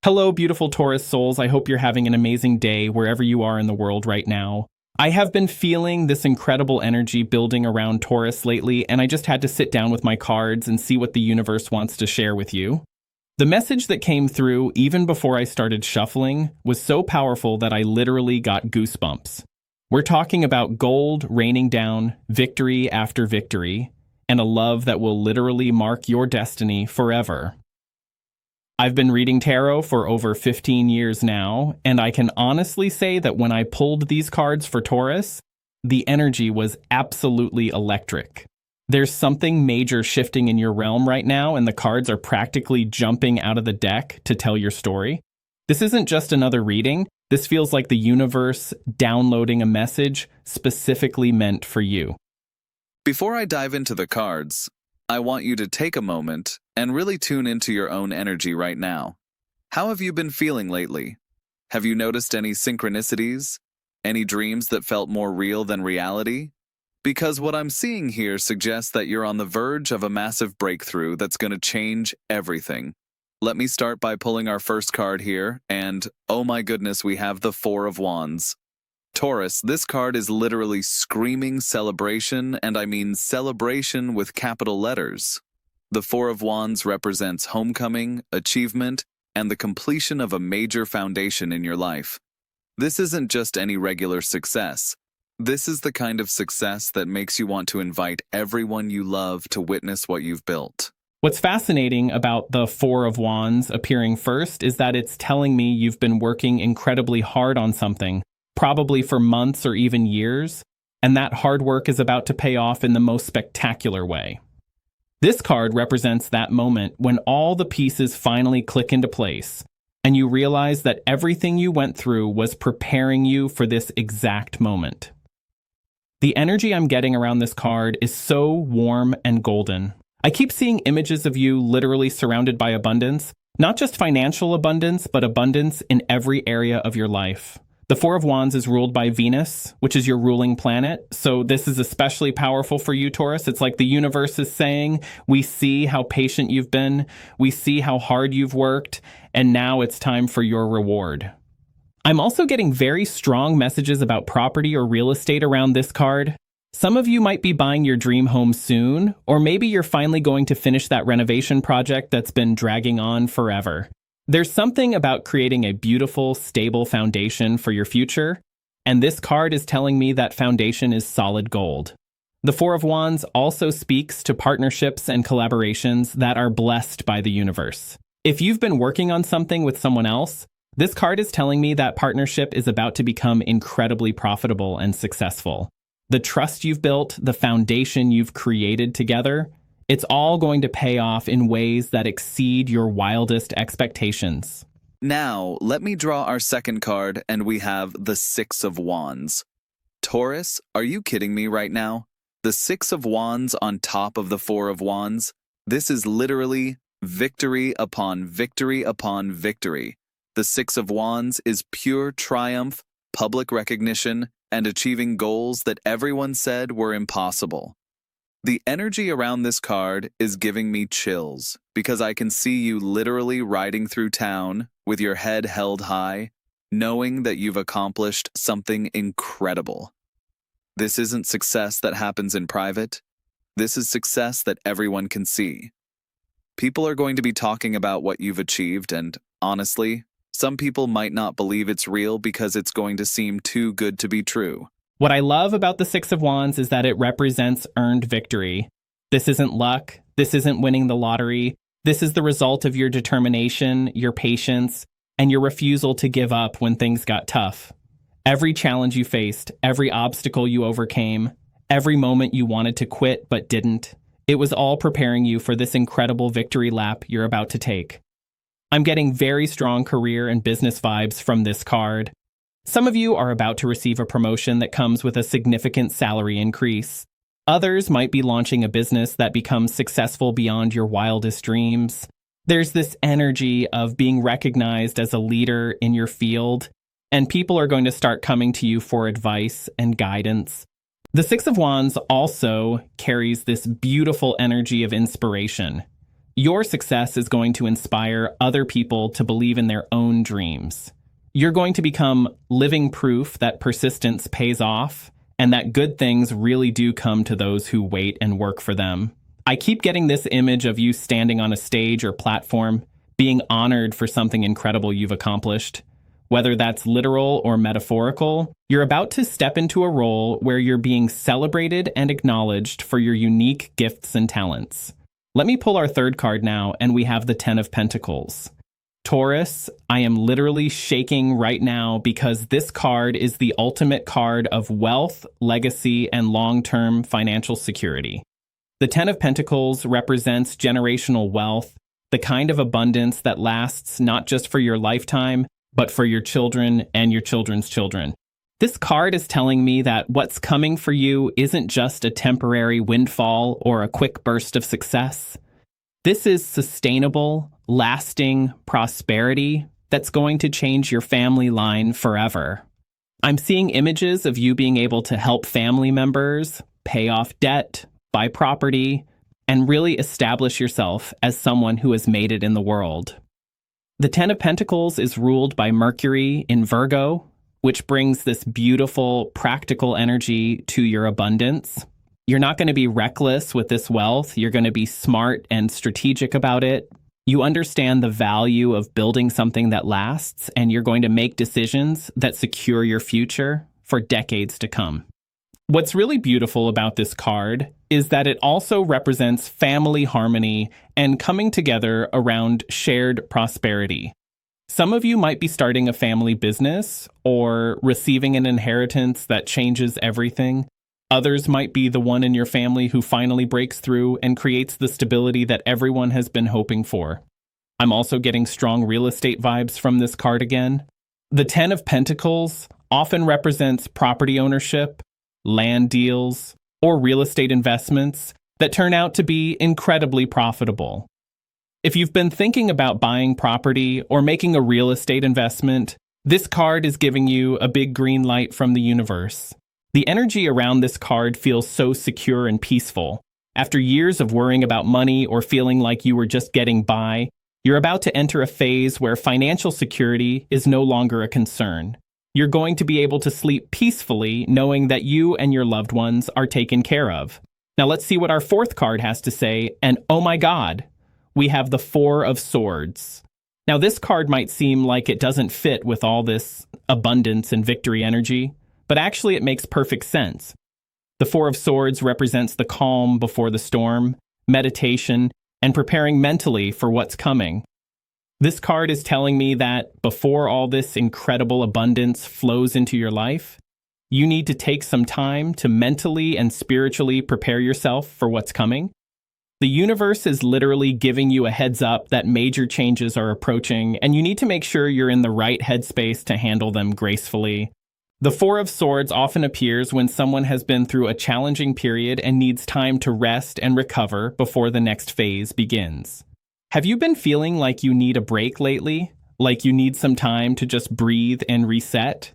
Hello, beautiful Taurus souls. I hope you're having an amazing day wherever you are in the world right now. I have been feeling this incredible energy building around Taurus lately, and I just had to sit down with my cards and see what the universe wants to share with you. The message that came through even before I started shuffling was so powerful that I literally got goosebumps. We're talking about gold raining down, victory after victory, and a love that will literally mark your destiny forever. I've been reading tarot for over 15 years now, and I can honestly say that when I pulled these cards for Taurus, the energy was absolutely electric. There's something major shifting in your realm right now, and the cards are practically jumping out of the deck to tell your story. This isn't just another reading. This feels like the universe downloading a message specifically meant for you. Before I dive into the cards, I want you to take a moment and really tune into your own energy right now. How have you been feeling lately? Have you noticed any synchronicities? Any dreams that felt more real than reality? Because what I'm seeing here suggests that you're on the verge of a massive breakthrough that's going to change everything. Let me start by pulling our first card here, and oh my goodness, we have the Four of Wands. Taurus, this card is literally screaming celebration, and I mean celebration with capital letters. The Four of Wands represents homecoming, achievement, and the completion of a major foundation in your life. This isn't just any regular success. This is the kind of success that makes you want to invite everyone you love to witness what you've built. What's fascinating about the Four of Wands appearing first is that it's telling me you've been working incredibly hard on something, probably for months or even years, and that hard work is about to pay off in the most spectacular way. This card represents that moment when all the pieces finally click into place, and you realize that everything you went through was preparing you for this exact moment. The energy I'm getting around this card is so warm and golden. I keep seeing images of you literally surrounded by abundance, not just financial abundance, but abundance in every area of your life. The Four of Wands is ruled by Venus, which is your ruling planet, so this is especially powerful for you, Taurus. It's like the universe is saying, we see how patient you've been, we see how hard you've worked, and now it's time for your reward. I'm also getting very strong messages about property or real estate around this card. Some of you might be buying your dream home soon, or maybe you're finally going to finish that renovation project that's been dragging on forever. There's something about creating a beautiful, stable foundation for your future, and this card is telling me that foundation is solid gold. The Four of Wands also speaks to partnerships and collaborations that are blessed by the universe. If you've been working on something with someone else, this card is telling me that partnership is about to become incredibly profitable and successful. The trust you've built, the foundation you've created together, it's all going to pay off in ways that exceed your wildest expectations. Now, let me draw our second card, and we have the Six of Wands. Taurus, are you kidding me right now? The Six of Wands on top of the Four of Wands? This is literally victory upon victory upon victory. The Six of Wands is pure triumph, public recognition, and achieving goals that everyone said were impossible. The energy around this card is giving me chills because I can see you literally riding through town with your head held high, knowing that you've accomplished something incredible. This isn't success that happens in private. This is success that everyone can see. People are going to be talking about what you've achieved, and honestly, some people might not believe it's real because it's going to seem too good to be true. What I love about the Six of Wands is that it represents earned victory. This isn't luck. This isn't winning the lottery. This is the result of your determination, your patience, and your refusal to give up when things got tough. Every challenge you faced, every obstacle you overcame, every moment you wanted to quit but didn't, it was all preparing you for this incredible victory lap you're about to take. I'm getting very strong career and business vibes from this card. Some of you are about to receive a promotion that comes with a significant salary increase. Others might be launching a business that becomes successful beyond your wildest dreams. There's this energy of being recognized as a leader in your field, and people are going to start coming to you for advice and guidance. The Six of Wands also carries this beautiful energy of inspiration. Your success is going to inspire other people to believe in their own dreams. You're going to become living proof that persistence pays off and that good things really do come to those who wait and work for them. I keep getting this image of you standing on a stage or platform, being honored for something incredible you've accomplished. Whether that's literal or metaphorical, you're about to step into a role where you're being celebrated and acknowledged for your unique gifts and talents. Let me pull our third card now, and we have the Ten of Pentacles. Taurus, I am literally shaking right now because this card is the ultimate card of wealth, legacy, and long-term financial security. The Ten of Pentacles represents generational wealth, the kind of abundance that lasts not just for your lifetime, but for your children and your children's children. This card is telling me that what's coming for you isn't just a temporary windfall or a quick burst of success. This is sustainable, lasting prosperity that's going to change your family line forever. I'm seeing images of you being able to help family members pay off debt, buy property, and really establish yourself as someone who has made it in the world. The Ten of Pentacles is ruled by Mercury in Virgo, which brings this beautiful, practical energy to your abundance. You're not going to be reckless with this wealth. You're going to be smart and strategic about it. You understand the value of building something that lasts, and you're going to make decisions that secure your future for decades to come. What's really beautiful about this card is that it also represents family harmony and coming together around shared prosperity. Some of you might be starting a family business or receiving an inheritance that changes everything. Others might be the one in your family who finally breaks through and creates the stability that everyone has been hoping for. I'm also getting strong real estate vibes from this card again. The Ten of Pentacles often represents property ownership, land deals, or real estate investments that turn out to be incredibly profitable. If you've been thinking about buying property or making a real estate investment, this card is giving you a big green light from the universe. The energy around this card feels so secure and peaceful. After years of worrying about money or feeling like you were just getting by, you're about to enter a phase where financial security is no longer a concern. You're going to be able to sleep peacefully knowing that you and your loved ones are taken care of. Now let's see what our fourth card has to say, and oh my God, we have the Four of Swords. Now this card might seem like it doesn't fit with all this abundance and victory energy, but actually it makes perfect sense. The Four of Swords represents the calm before the storm, meditation, and preparing mentally for what's coming. This card is telling me that before all this incredible abundance flows into your life, you need to take some time to mentally and spiritually prepare yourself for what's coming. The universe is literally giving you a heads up that major changes are approaching, and you need to make sure you're in the right headspace to handle them gracefully. The Four of Swords often appears when someone has been through a challenging period and needs time to rest and recover before the next phase begins. Have you been feeling like you need a break lately? Like you need some time to just breathe and reset?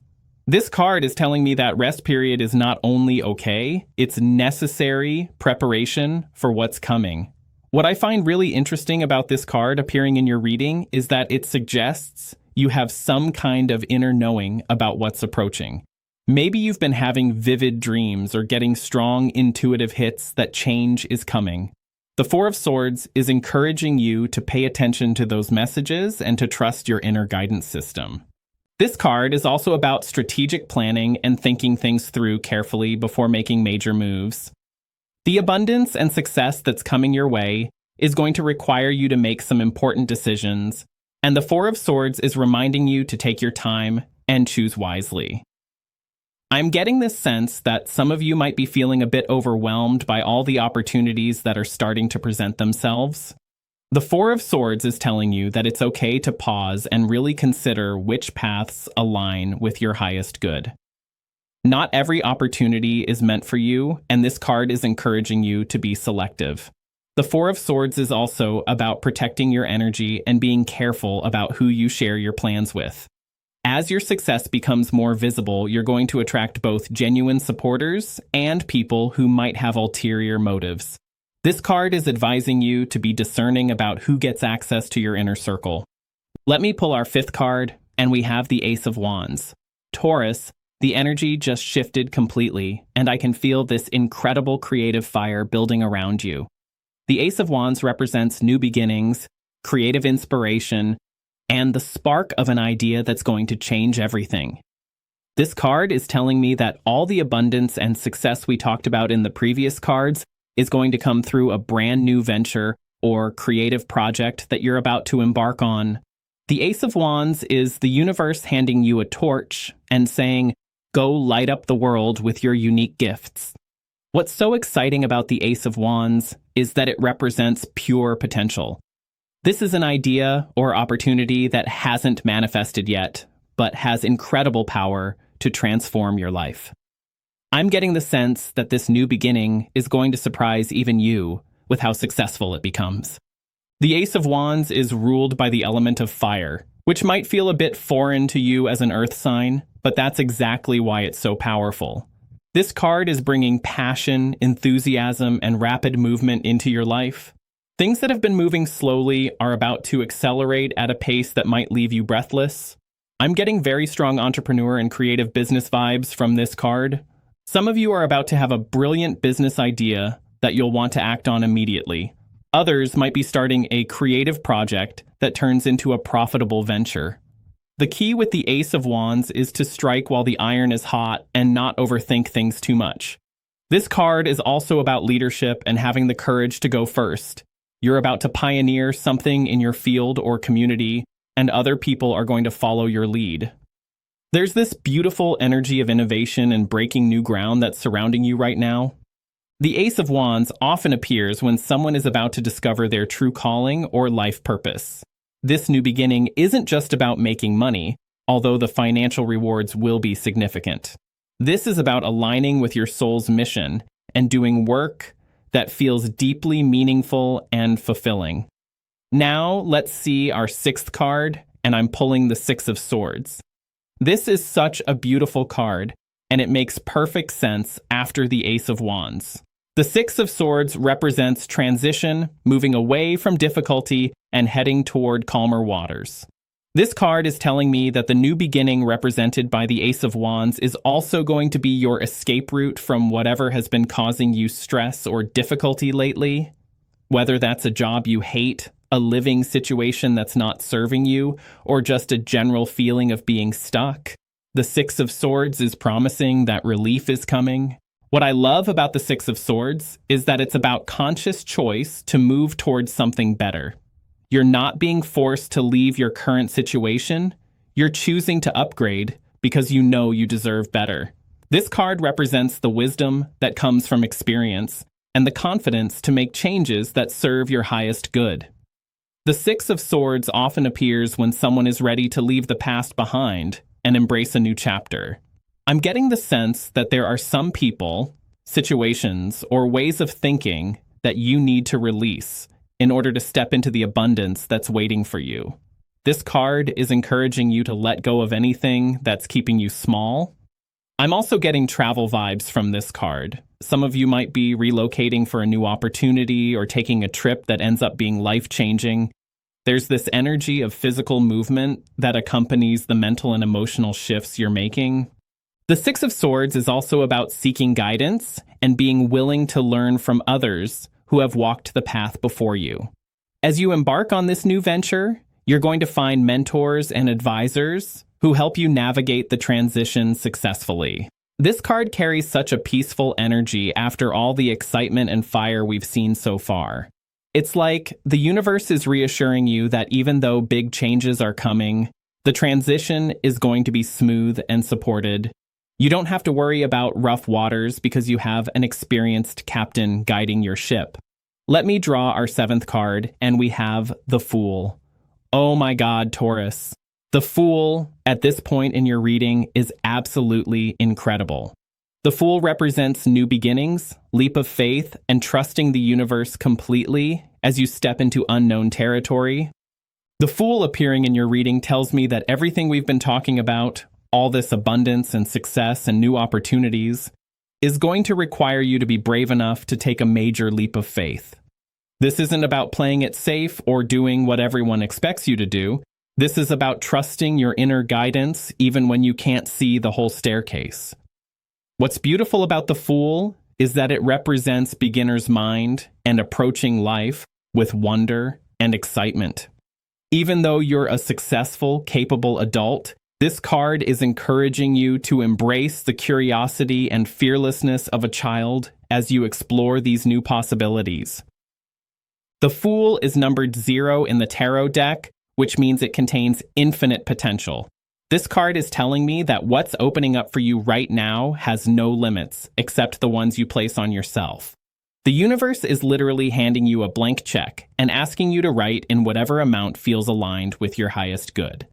This card is telling me that rest period is not only okay, it's necessary preparation for what's coming. What I find really interesting about this card appearing in your reading is that it suggests you have some kind of inner knowing about what's approaching. Maybe you've been having vivid dreams or getting strong intuitive hits that change is coming. The Four of Swords is encouraging you to pay attention to those messages and to trust your inner guidance system. This card is also about strategic planning and thinking things through carefully before making major moves. The abundance and success that's coming your way is going to require you to make some important decisions, and the Four of Swords is reminding you to take your time and choose wisely. I'm getting this sense that some of you might be feeling a bit overwhelmed by all the opportunities that are starting to present themselves. The Four of Swords is telling you that it's okay to pause and really consider which paths align with your highest good. Not every opportunity is meant for you, and this card is encouraging you to be selective. The Four of Swords is also about protecting your energy and being careful about who you share your plans with. As your success becomes more visible, you're going to attract both genuine supporters and people who might have ulterior motives. This card is advising you to be discerning about who gets access to your inner circle. Let me pull our fifth card, and we have the Ace of Wands. Taurus, the energy just shifted completely, and I can feel this incredible creative fire building around you. The Ace of Wands represents new beginnings, creative inspiration, and the spark of an idea that's going to change everything. This card is telling me that all the abundance and success we talked about in the previous cards is going to come through a brand new venture or creative project that you're about to embark on. The Ace of Wands is the universe handing you a torch and saying, go light up the world with your unique gifts. What's so exciting about the Ace of Wands is that it represents pure potential. This is an idea or opportunity that hasn't manifested yet, but has incredible power to transform your life. I'm getting the sense that this new beginning is going to surprise even you with how successful it becomes. The Ace of Wands is ruled by the element of fire, which might feel a bit foreign to you as an earth sign, but that's exactly why it's so powerful. This card is bringing passion, enthusiasm, and rapid movement into your life. Things that have been moving slowly are about to accelerate at a pace that might leave you breathless. I'm getting very strong entrepreneur and creative business vibes from this card. Some of you are about to have a brilliant business idea that you'll want to act on immediately. Others might be starting a creative project that turns into a profitable venture. The key with the Ace of Wands is to strike while the iron is hot and not overthink things too much. This card is also about leadership and having the courage to go first. You're about to pioneer something in your field or community, and other people are going to follow your lead. There's this beautiful energy of innovation and breaking new ground that's surrounding you right now. The Ace of Wands often appears when someone is about to discover their true calling or life purpose. This new beginning isn't just about making money, although the financial rewards will be significant. This is about aligning with your soul's mission and doing work that feels deeply meaningful and fulfilling. Now let's see our sixth card, and I'm pulling the Six of Swords. This is such a beautiful card, and it makes perfect sense after the Ace of Wands. The Six of Swords represents transition, moving away from difficulty and heading toward calmer waters. This card is telling me that the new beginning represented by the Ace of Wands is also going to be your escape route from whatever has been causing you stress or difficulty lately. Whether that's a job you hate, a living situation that's not serving you, or just a general feeling of being stuck, the Six of Swords is promising that relief is coming. What I love about the Six of Swords is that it's about conscious choice to move towards something better. You're not being forced to leave your current situation. You're choosing to upgrade because you know you deserve better. This card represents the wisdom that comes from experience and the confidence to make changes that serve your highest good. The Six of Swords often appears when someone is ready to leave the past behind and embrace a new chapter. I'm getting the sense that there are some people, situations, or ways of thinking that you need to release in order to step into the abundance that's waiting for you. This card is encouraging you to let go of anything that's keeping you small. I'm also getting travel vibes from this card. Some of you might be relocating for a new opportunity or taking a trip that ends up being life-changing. There's this energy of physical movement that accompanies the mental and emotional shifts you're making. The Six of Swords is also about seeking guidance and being willing to learn from others who have walked the path before you. As you embark on this new venture, you're going to find mentors and advisors who help you navigate the transition successfully. This card carries such a peaceful energy after all the excitement and fire we've seen so far. It's like the universe is reassuring you that even though big changes are coming, the transition is going to be smooth and supported. You don't have to worry about rough waters because you have an experienced captain guiding your ship. Let me draw our seventh card, and we have the Fool. Oh my God, Taurus. The Fool, at this point in your reading, is absolutely incredible. The Fool represents new beginnings, leap of faith, and trusting the universe completely as you step into unknown territory. The Fool appearing in your reading tells me that everything we've been talking about, all this abundance and success and new opportunities, is going to require you to be brave enough to take a major leap of faith. This isn't about playing it safe or doing what everyone expects you to do. This is about trusting your inner guidance even when you can't see the whole staircase. What's beautiful about the Fool is that it represents beginner's mind and approaching life with wonder and excitement. Even though you're a successful, capable adult, this card is encouraging you to embrace the curiosity and fearlessness of a child as you explore these new possibilities. The Fool is numbered 0 in the tarot deck, which means it contains infinite potential. This card is telling me that what's opening up for you right now has no limits, except the ones you place on yourself. The universe is literally handing you a blank check and asking you to write in whatever amount feels aligned with your highest good.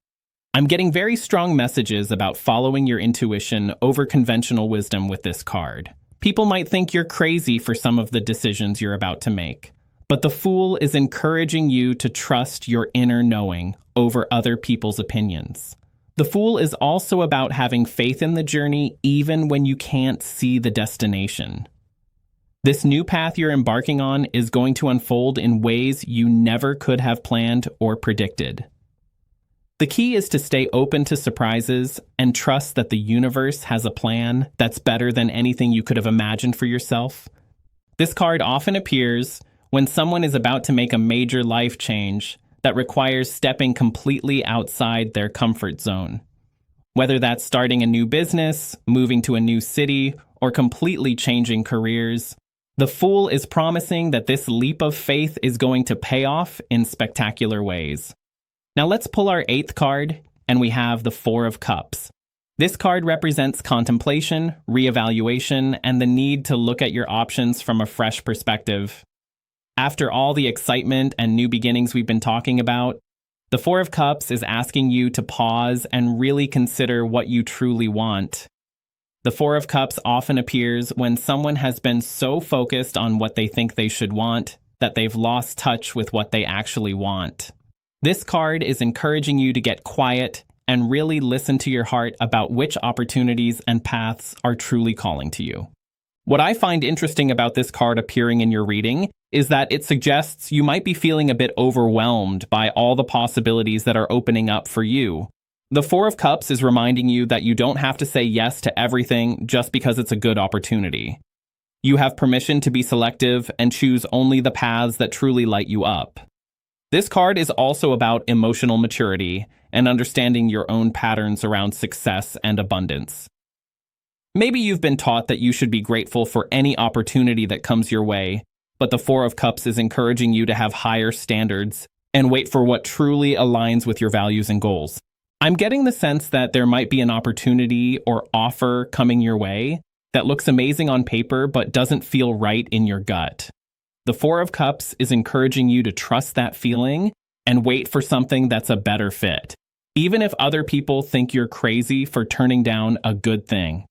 I'm getting very strong messages about following your intuition over conventional wisdom with this card. People might think you're crazy for some of the decisions you're about to make, but the Fool is encouraging you to trust your inner knowing over other people's opinions. The Fool is also about having faith in the journey even when you can't see the destination. This new path you're embarking on is going to unfold in ways you never could have planned or predicted. The key is to stay open to surprises and trust that the universe has a plan that's better than anything you could have imagined for yourself. This card often appears when someone is about to make a major life change that requires stepping completely outside their comfort zone. Whether that's starting a new business, moving to a new city, or completely changing careers, the Fool is promising that this leap of faith is going to pay off in spectacular ways. Now let's pull our 8th card, and we have the 4 of Cups. This card represents contemplation, reevaluation, and the need to look at your options from a fresh perspective. After all the excitement and new beginnings we've been talking about, the 4 of Cups is asking you to pause and really consider what you truly want. The 4 of Cups often appears when someone has been so focused on what they think they should want that they've lost touch with what they actually want. This card is encouraging you to get quiet and really listen to your heart about which opportunities and paths are truly calling to you. What I find interesting about this card appearing in your reading is that it suggests you might be feeling a bit overwhelmed by all the possibilities that are opening up for you. The 4 of Cups is reminding you that you don't have to say yes to everything just because it's a good opportunity. You have permission to be selective and choose only the paths that truly light you up. This card is also about emotional maturity and understanding your own patterns around success and abundance. Maybe you've been taught that you should be grateful for any opportunity that comes your way, but the 4 of Cups is encouraging you to have higher standards and wait for what truly aligns with your values and goals. I'm getting the sense that there might be an opportunity or offer coming your way that looks amazing on paper but doesn't feel right in your gut. The 4 of Cups is encouraging you to trust that feeling and wait for something that's a better fit, even if other people think you're crazy for turning down a good thing.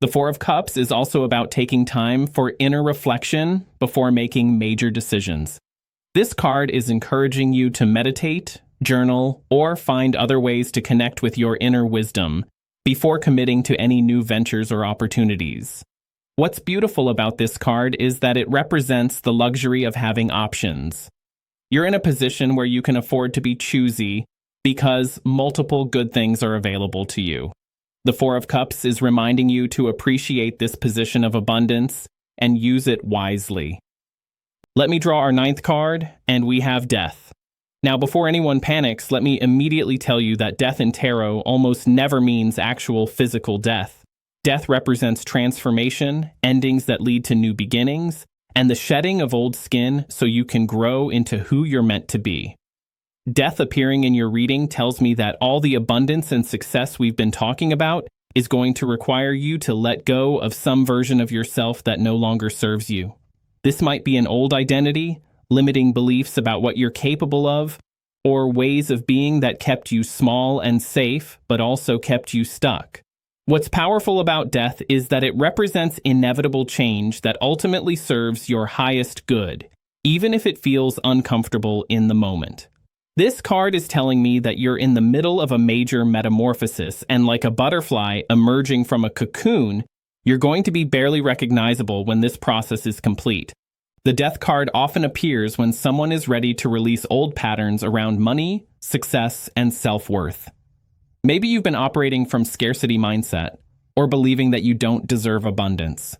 The 4 of Cups is also about taking time for inner reflection before making major decisions. This card is encouraging you to meditate, journal, or find other ways to connect with your inner wisdom before committing to any new ventures or opportunities. What's beautiful about this card is that it represents the luxury of having options. You're in a position where you can afford to be choosy because multiple good things are available to you. The 4 of Cups is reminding you to appreciate this position of abundance and use it wisely. Let me draw our 9th card, and we have Death. Now, before anyone panics, let me immediately tell you that death in tarot almost never means actual physical death. Death represents transformation, endings that lead to new beginnings, and the shedding of old skin so you can grow into who you're meant to be. Death appearing in your reading tells me that all the abundance and success we've been talking about is going to require you to let go of some version of yourself that no longer serves you. This might be an old identity, limiting beliefs about what you're capable of, or ways of being that kept you small and safe, but also kept you stuck. What's powerful about death is that it represents inevitable change that ultimately serves your highest good, even if it feels uncomfortable in the moment. This card is telling me that you're in the middle of a major metamorphosis, and like a butterfly emerging from a cocoon, You're going to be barely recognizable when this process is complete. The Death card often appears when someone is ready to release old patterns around money, success, and self-worth. Maybe you've been operating from scarcity mindset or believing that you don't deserve abundance.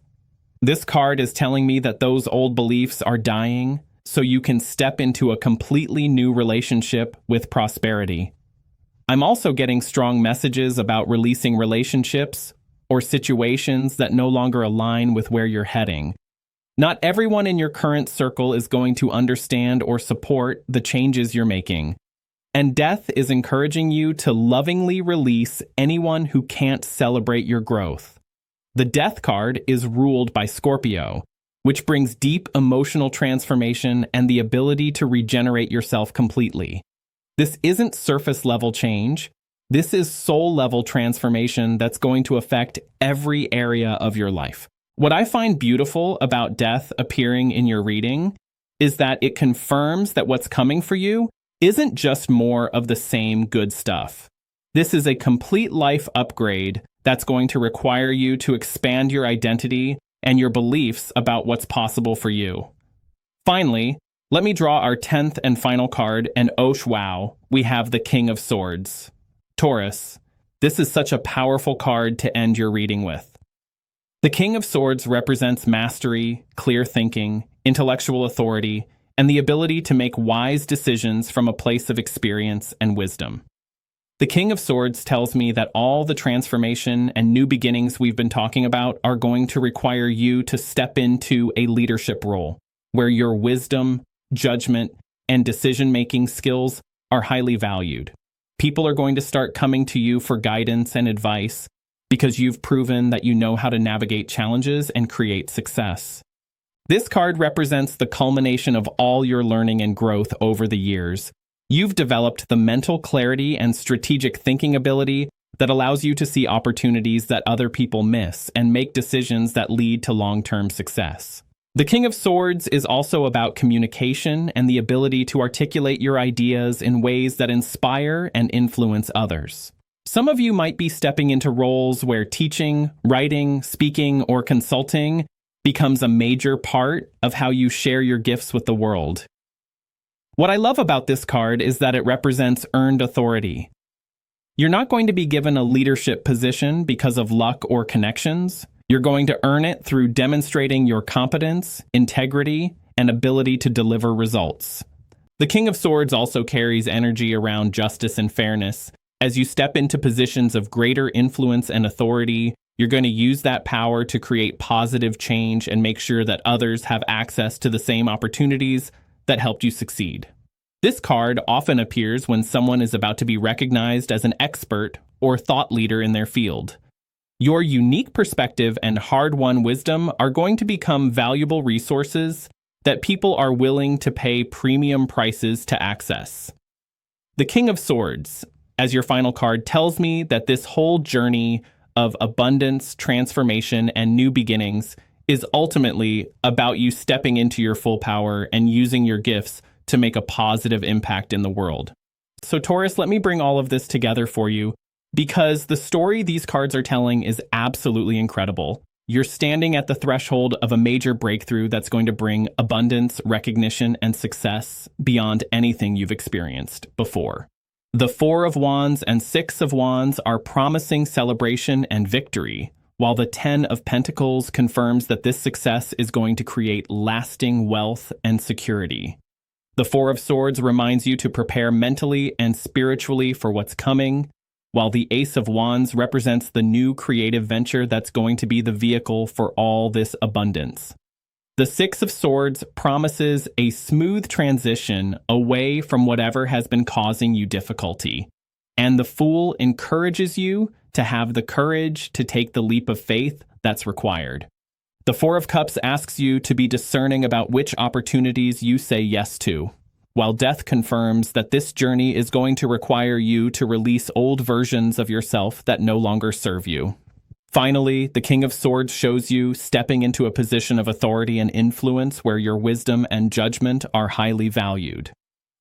This card is telling me that those old beliefs are dying so you can step into a completely new relationship with prosperity. I'm also getting strong messages about releasing relationships or situations that no longer align with where you're heading. Not everyone in your current circle is going to understand or support the changes you're making. And Death is encouraging you to lovingly release anyone who can't celebrate your growth. The Death card is ruled by Scorpio, which brings deep emotional transformation and the ability to regenerate yourself completely. This isn't surface-level change. This is soul-level transformation that's going to affect every area of your life. What I find beautiful about Death appearing in your reading is that it confirms that what's coming for you isn't just more of the same good stuff. This is a complete life upgrade that's going to require you to expand your identity and your beliefs about what's possible for you. Finally, let me draw our 10th and final card, and wow, we have the King of Swords. Taurus, this is such a powerful card to end your reading with. The King of Swords represents mastery, clear thinking, intellectual authority, and the ability to make wise decisions from a place of experience and wisdom. The King of Swords tells me that all the transformation and new beginnings we've been talking about are going to require you to step into a leadership role, where your wisdom, judgment, and decision-making skills are highly valued. People are going to start coming to you for guidance and advice because you've proven that you know how to navigate challenges and create success. This card represents the culmination of all your learning and growth over the years. You've developed the mental clarity and strategic thinking ability that allows you to see opportunities that other people miss and make decisions that lead to long-term success. The King of Swords is also about communication and the ability to articulate your ideas in ways that inspire and influence others. Some of you might be stepping into roles where teaching, writing, speaking, or consulting becomes a major part of how you share your gifts with the world. What I love about this card is that it represents earned authority. You're not going to be given a leadership position because of luck or connections. You're going to earn it through demonstrating your competence, integrity, and ability to deliver results. The King of Swords also carries energy around justice and fairness. As you step into positions of greater influence and authority, you're going to use that power to create positive change and make sure that others have access to the same opportunities that helped you succeed. This card often appears when someone is about to be recognized as an expert or thought leader in their field. Your unique perspective and hard-won wisdom are going to become valuable resources that people are willing to pay premium prices to access. The King of Swords, as your final card, tells me that this whole journey of abundance, transformation, and new beginnings is ultimately about you stepping into your full power and using your gifts to make a positive impact in the world. So Taurus, let me bring all of this together for you because the story these cards are telling is absolutely incredible. You're standing at the threshold of a major breakthrough that's going to bring abundance, recognition, and success beyond anything you've experienced before. The Four of Wands and Six of Wands are promising celebration and victory, while the Ten of Pentacles confirms that this success is going to create lasting wealth and security. The Four of Swords reminds you to prepare mentally and spiritually for what's coming, while the Ace of Wands represents the new creative venture that's going to be the vehicle for all this abundance. The Six of Swords promises a smooth transition away from whatever has been causing you difficulty, and the Fool encourages you to have the courage to take the leap of faith that's required. The Four of Cups asks you to be discerning about which opportunities you say yes to, while Death confirms that this journey is going to require you to release old versions of yourself that no longer serve you. Finally, the King of Swords shows you stepping into a position of authority and influence where your wisdom and judgment are highly valued.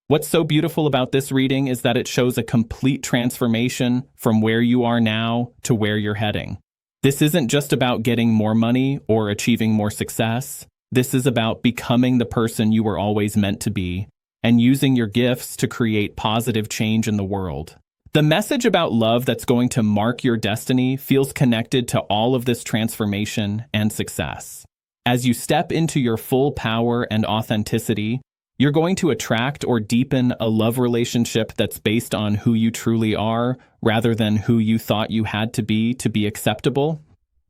What's so beautiful about this reading is that it shows a complete transformation from where you are now to where you're heading. This isn't just about getting more money or achieving more success. This is about becoming the person you were always meant to be and using your gifts to create positive change in the world. The message about love that's going to mark your destiny feels connected to all of this transformation and success. As you step into your full power and authenticity, you're going to attract or deepen a love relationship that's based on who you truly are rather than who you thought you had to be acceptable.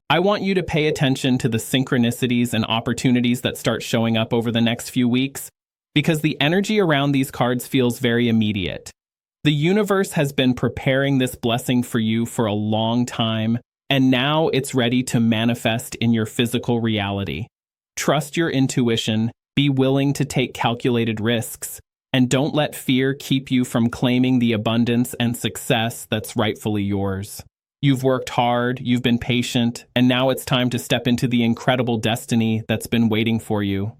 I want you to pay attention to the synchronicities and opportunities that start showing up over the next few weeks, because the energy around these cards feels very immediate. The universe has been preparing this blessing for you for a long time, and now it's ready to manifest in your physical reality. Trust your intuition, be willing to take calculated risks, and don't let fear keep you from claiming the abundance and success that's rightfully yours. You've worked hard, you've been patient, and now it's time to step into the incredible destiny that's been waiting for you.